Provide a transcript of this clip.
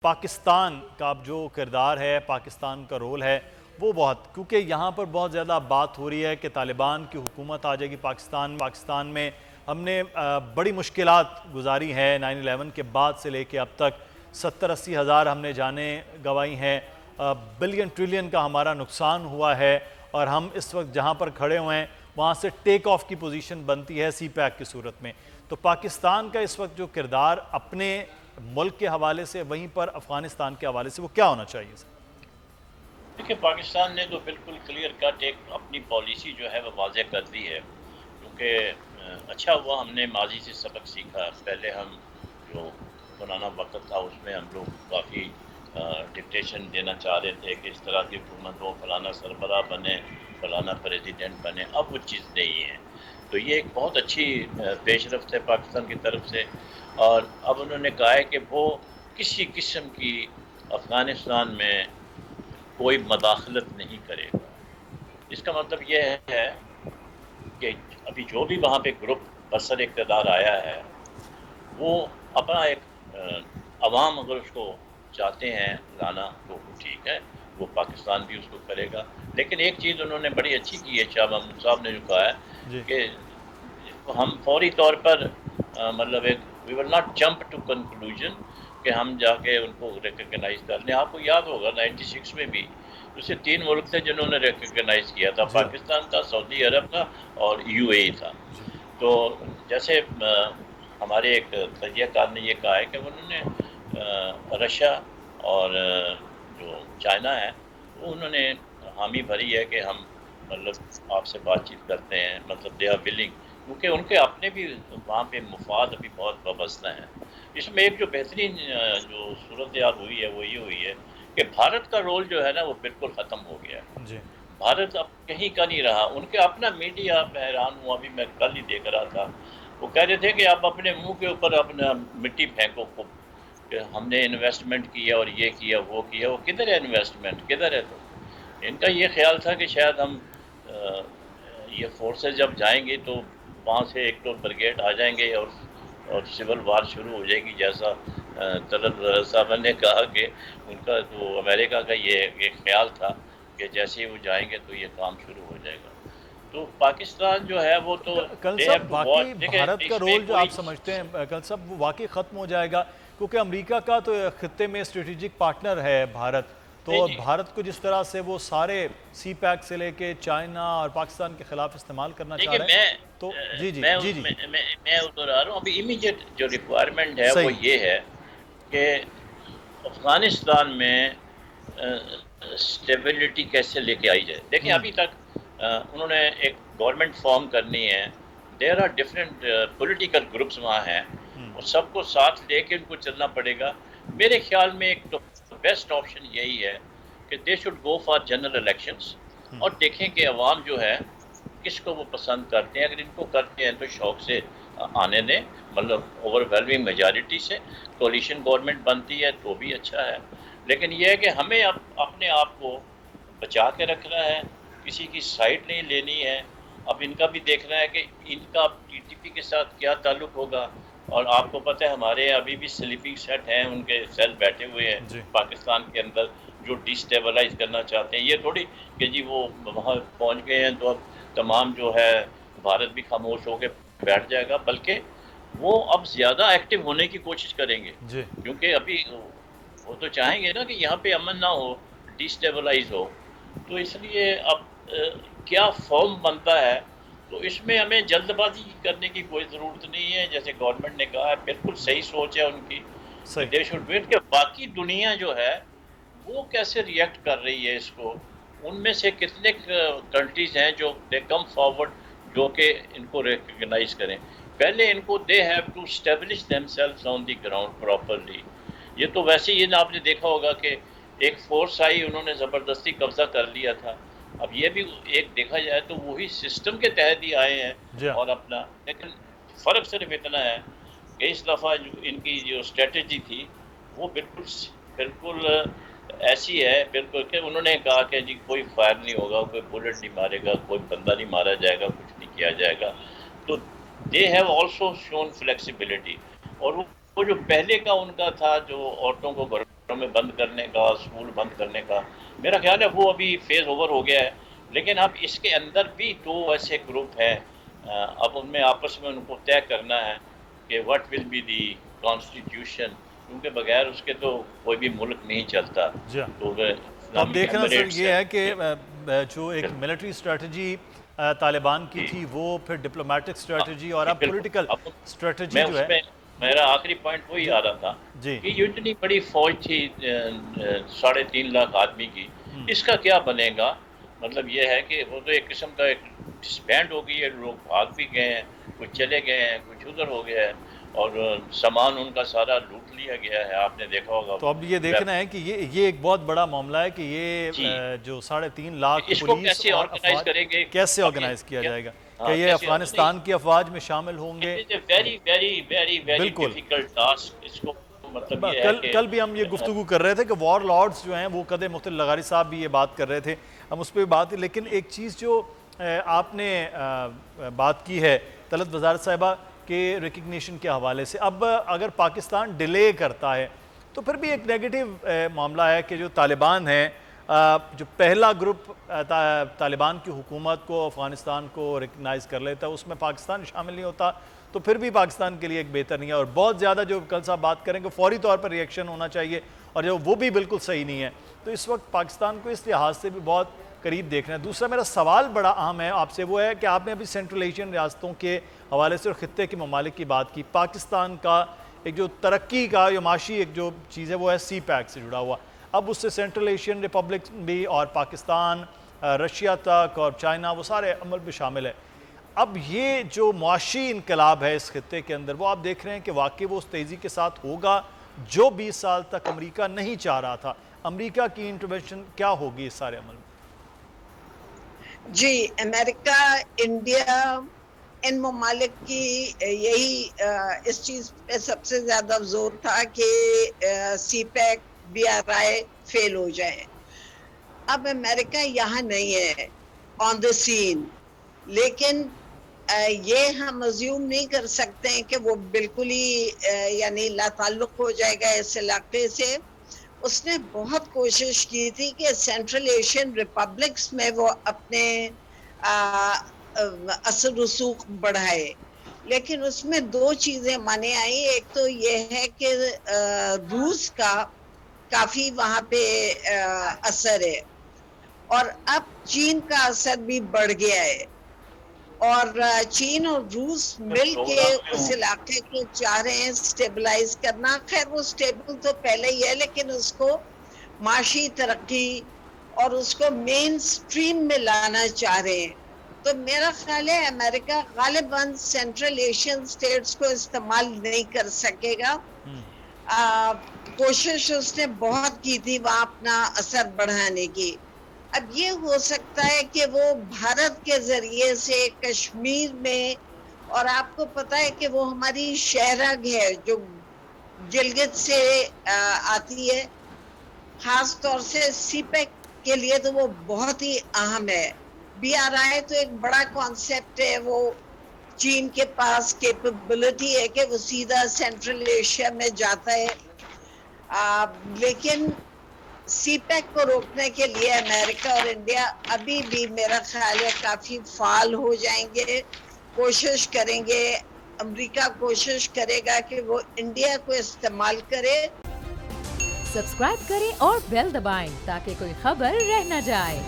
پاکستان کا اب جو کردار ہے، پاکستان کا رول ہے وہ بہت، کیونکہ یہاں پر بہت زیادہ بات ہو رہی ہے کہ طالبان کی حکومت آ جائے گی پاکستان میں۔ ہم نے بڑی مشکلات گزاری ہیں 9/11 کے بعد سے لے کے اب تک، 70-80 ہزار ہم نے جانیں گنوائی ہیں، بلین ٹریلین کا ہمارا نقصان ہوا ہے، اور ہم اس وقت جہاں پر کھڑے ہوئے ہیں وہاں سے ٹیک آف کی پوزیشن بنتی ہے سی پیک کی صورت میں۔ تو پاکستان کا اس وقت جو کردار اپنے ملک کے حوالے سے، وہیں پر افغانستان کے حوالے سے، وہ کیا ہونا چاہیے سر؟ دیکھیں، پاکستان نے تو بالکل کلیئر کٹ ایک اپنی پالیسی جو ہے وہ واضح کر دی ہے، کیونکہ اچھا ہوا ہم نے ماضی سے سبق سیکھا۔ پہلے ہم جو پرانا وقت تھا اس میں ہم لوگ کافی ڈکٹیشن دینا چاہ رہے تھے کہ اس طرح کی حکومت ہو، فلانا سربراہ بنے، فلانا پریزیڈنٹ بنے۔ اب وہ چیز نہیں ہے، تو یہ ایک بہت اچھی پیش رفت ہے پاکستان کی طرف سے۔ اور اب انہوں نے کہا ہے کہ وہ کسی قسم کی افغانستان میں کوئی مداخلت نہیں کرے گا۔ اس کا مطلب یہ ہے کہ ابھی جو بھی وہاں پہ گروپ برسر اقتدار آیا ہے وہ اپنا ایک عوام اگر اس کو چاہتے ہیں لانا تو ٹھیک ہے، وہ پاکستان بھی اس کو کرے گا۔ لیکن ایک چیز انہوں نے بڑی اچھی کی ہے، شاہ محمود صاحب نے جو کہا ہے جی کہ ہم فوری طور پر مطلب ایک we will not jump to conclusion کہ ہم جا کے ان کو ریکگنائز کر لیں۔ آپ کو یاد ہوگا 96 میں بھی اسے 3 ملک تھے جنہوں نے ریکگنائز کیا تھا، جی پاکستان تھا، سعودی عرب تھا اور UAE تھا۔ جی تو جیسے ہمارے ایک تجزیہ کار نے یہ کہا ہے کہ انہوں نے رشیا اور جو چائنا ہے وہ انہوں نے حامی بھری ہے کہ ہم مطلب آپ سے بات چیت کرتے ہیں، مطلب دے آر ولنگ، کیونکہ ان کے اپنے بھی وہاں پہ مفاد ابھی بہت وابستہ ہیں۔ اس میں ایک جو بہترین جو صورتحال ہوئی ہے وہ یہ ہوئی ہے کہ بھارت کا رول جو ہے نا وہ بالکل ختم ہو گیا ہے۔ جی بھارت اب کہیں کا نہیں رہا۔ ان کے اپنا میڈیا، میں حیران ہوں، ابھی میں کل ہی دیکھ رہا تھا، وہ کہہ رہے تھے کہ آپ اپنے منہ کے اوپر اپنا مٹی پھینکو خوب کہ ہم نے انویسٹمنٹ کیا اور یہ کیا وہ کیا۔ وہ کدھر ہے انویسٹمنٹ، کدھر ہے؟ تو ان کا یہ خیال تھا کہ شاید ہم یہ فورسز جب جائیں گے تو وہاں سے ایک تو بریگیڈ آ جائیں گے اور سول وار شروع ہو جائے گی، جیسا طلعت صاحب نے کہا کہ ان کا تو امریکہ کا یہ ایک خیال تھا کہ جیسے ہی وہ جائیں گے تو یہ کام شروع ہو جائے گا۔ تو پاکستان جو ہے وہ تو کل دے ہیو صاحب ٹو واچ۔ واقعی دیکھیں بھارت کا اس میں رول جو کوئی آپ سمجھتے ہیں کل صاحب وہ واقعی ختم ہو جائے گا، کیونکہ امریکہ کا تو خطے میں اسٹریٹجک پارٹنر ہے بھارت، نہیں تو جی، بھارت کو جس طرح سے وہ سارے سی پیک سے لے کے چائنا اور پاکستان کے خلاف استعمال کرنا چاہ دیکھیں رہے ہیں تو جی جی جی جی میں ادھر آ رہا ہوں۔ ابھی امیجیٹ جو ریکوائرمنٹ ہے وہ صحیح یہ ہے کہ افغانستان میں اسٹیبلٹی کیسے لے کے آئی جائے۔ دیکھیں ابھی تک انہوں نے ایک گورنمنٹ فارم کرنی ہے، there are different political groups وہاں ہیں، اور سب کو ساتھ لے کے ان کو چلنا پڑے گا۔ میرے خیال میں ایک تو بیسٹ آپشن یہی ہے کہ they should go for general elections, اور دیکھیں کہ عوام جو ہے کس کو وہ پسند کرتے ہیں۔ اگر ان کو کرتے ہیں تو شوق سے آنے دیں، مطلب اوور ویلمنگ میجارٹی سے کولیشن گورنمنٹ بنتی ہے تو بھی اچھا ہے۔ لیکن یہ ہے کہ ہمیں اب اپنے آپ کو بچا کے رکھنا ہے، کسی کی سائٹ نہیں لینی ہے۔ اب ان کا بھی دیکھنا ہے کہ ان کا TTP کے ساتھ کیا تعلق ہوگا، اور آپ کو پتہ ہے ہمارے ابھی بھی سلیپنگ سیٹ ہیں، ان کے سیل بیٹھے ہوئے ہیں جی پاکستان کے اندر جو ڈیسٹیبلائز کرنا چاہتے ہیں۔ یہ تھوڑی کہ جی وہ وہاں پہنچ گئے ہیں تو اب تمام جو ہے بھارت بھی خاموش ہو کے بیٹھ جائے گا، بلکہ وہ اب زیادہ ایکٹیو ہونے کی کوشش کریں گے، جی کیونکہ ابھی وہ تو چاہیں گے نا کہ یہاں پہ امن نہ ہو، ڈیسٹیبلائز ہو۔ تو اس لیے اب کیا فارم بنتا ہے، تو اس میں ہمیں جلد بازی کرنے کی کوئی ضرورت نہیں ہے۔ جیسے گورنمنٹ نے کہا ہے، بالکل صحیح سوچ ہے ان کی کہ صحیح دے شوڈ ویٹ، کہ باقی دنیا جو ہے وہ کیسے ریئیکٹ کر رہی ہے اس کو۔ ان میں سے کتنے کنٹریز ہیں جو دے کم فارورڈ، جو کہ ان کو ریکگنائز کریں۔ پہلے ان کو they have to establish themselves on the ground properly. یہ تو ویسے ہی آپ نے دیکھا ہوگا کہ ایک فورس آئی، انہوں نے زبردستی قبضہ کر لیا تھا۔ اب یہ بھی ایک دیکھا جائے تو وہی سسٹم کے تحت ہی آئے ہیں، جی ہاں اور اپنا، لیکن فرق صرف اتنا ہے کہ اس دفعہ جو ان کی جو اسٹریٹجی تھی وہ بالکل بالکل ایسی ہے، بالکل کہ انہوں نے کہا کہ جی کوئی فائر نہیں ہوگا، کوئی بلٹ نہیں مارے گا، کوئی بندہ نہیں مارا جائے گا، کچھ نہیں کیا جائے گا۔ تو they have also shown flexibility. اور وہ جو پہلے کا ان کا تھا جو عورتوں کو گھروں بند کرنے کا، اسکول بند کرنے کا، میرا خیال ہے وہ ابھی فیز اوور ہو گیا ہے. لیکن اب اس کے اندر بھی دو ایسے گروپ ہیں، اب ان میں آپس میں ان کو طے کرنا ہے کہ what will be the constitution, کیونکہ بغیر اس کے تو کوئی بھی ملک نہیں چلتا. جی. تو تو اب اسلامک دیکھنا سر ایمریٹس یہ ہے کہ ہے. جو ایک ملٹری اسٹریٹجی طالبان کی تھی، وہ پھر ڈپلومیٹک اسٹریٹجی اور اب بالکل. پولیٹیکل اب اسٹریٹجی میں جو اس ہے. میں میرا آخری پوائنٹ وہی جی آ رہا تھا جی کہ یہ اتنی بڑی فوج تھی 3.5 لاکھ آدمی کی، اس کا کیا بنے گا؟ مطلب یہ ہے کہ وہ تو ایک قسم کا ایک ڈسبینڈ ہو گئی ہے، لوگ بھاگ بھی گئے ہیں، کچھ چلے گئے ہیں، کچھ ادھر ہو گیا ہے، اور سامان ان کا سارا لوٹ لیا گیا ہے. آپ نے دیکھا ہوگا. تو اب یہ دیکھنا ہے کہ یہ ایک بہت بڑا معاملہ ہے کہ یہ جی، جو 3.5 لاکھ اس کو پولیس کیسے اور آرگنائز افواج کریں گے؟ کیسے ابھی آرگنائز کیا جائے گا؟ کہ ہاں یہ کیسے افغانستان کی افواج میں شامل ہوں گے؟ It is a very very very very بالکل. Difficult task. اس کو مطلب یہ ہے کہ کل بھی ہم یہ گفتگو کر رہے تھے کہ وار لارڈز جو ہیں وہ قدر مختلف، لغاری صاحب بھی یہ بات کر رہے تھے، ہم اس پہ بات. لیکن ایک چیز جو آپ نے بات کی ہے طلعت وزارت صاحبہ کے ریکگنیشن کے حوالے سے، اب اگر پاکستان ڈیلے کرتا ہے تو پھر بھی ایک نیگیٹو معاملہ ہے کہ جو طالبان ہیں، جو پہلا گروپ طالبان کی حکومت کو، افغانستان کو ریکگنائز کر لیتا ہے، اس میں پاکستان شامل نہیں ہوتا، تو پھر بھی پاکستان کے لیے ایک بہتر نہیں ہے. اور بہت زیادہ جو کل صاحب بات کریں کہ فوری طور پر ریئیکشن ہونا چاہیے، اور جو وہ بھی بالکل صحیح نہیں ہے. تو اس وقت پاکستان کو اس لحاظ سے بھی بہت قریب دیکھنا ہے. دوسرا میرا سوال بڑا اہم ہے آپ سے، وہ ہے کہ آپ نے ابھی سینٹرل ایشین ریاستوں کے حوالے سے اور خطے کے ممالک کی بات کی. پاکستان کا ایک جو ترقی کا یا معاشی ایک جو چیز ہے وہ ہے سی پیک سے جڑا ہوا. اب اس سے سینٹرل ایشین ریپبلک بھی اور پاکستان، رشیا تک اور چائنا، وہ سارے عمل میں شامل ہے. اب یہ جو معاشی انقلاب ہے اس خطے کے اندر، وہ آپ دیکھ رہے ہیں کہ واقعی وہ اس تیزی کے ساتھ ہوگا جو 20 سال تک امریکہ نہیں چاہ رہا تھا. امریکہ کی انٹرونشن کیا ہوگی اس سارے عمل میں؟ جی، امریکہ، انڈیا، ان ممالک کی یہی اس چیز پہ سب سے زیادہ زور تھا کہ سی پیک، بی آر آئی فیل ہو جائے. اب امریکہ یہاں نہیں ہے آن دا سین، لیکن یہ ہم ازیوم نہیں کر سکتے ہیں کہ وہ بالکل ہی یعنی لا تعلق ہو جائے گا اس علاقے سے. اس نے بہت کوشش کی تھی کہ سینٹرل ایشین ریپبلکس میں وہ اپنے اثر رسوخ بڑھائے، لیکن اس میں دو چیزیں مانے آئی. ایک تو یہ ہے کہ روس کا کافی وہاں پہ اثر ہے، اور اب چین کا اثر بھی بڑھ گیا ہے، اور چین اور روس مل کے اس علاقے کو چاہ رہے ہیں سٹیبلائز کرنا. خیر وہ سٹیبل تو پہلے ہی ہے، لیکن اس کو معاشی ترقی اور اس کو مین سٹریم میں لانا چاہ رہے ہیں. تو میرا خیال ہے امریکہ غالباً سینٹرل ایشین سٹیٹس کو استعمال نہیں کر سکے گا. کوشش اس نے بہت کی تھی وہاں اپنا اثر بڑھانے کی. اب یہ ہو سکتا ہے کہ وہ بھارت کے ذریعے سے کشمیر میں، اور آپ کو پتا ہے کہ وہ ہماری شہرگ ہے جو گلگت سے آتی ہے، خاص طور سے سی پیک کے لیے تو وہ بہت ہی اہم ہے. بی آر آئی تو ایک بڑا کانسیپٹ ہے، وہ چین کے پاس کیپیبلٹی ہے کہ وہ سیدھا سینٹرل ایشیا میں جاتا ہے، لیکن سی پیک کو روکنے کے لیے امریکہ اور انڈیا ابھی بھی میرا خیال ہے کافی فعال ہو جائیں گے، کوشش کریں گے. امریکہ کوشش کرے گا کہ وہ انڈیا کو استعمال کرے. سبسکرائب کریں اور بیل دبائیں تاکہ کوئی خبر رہ نہ جائے.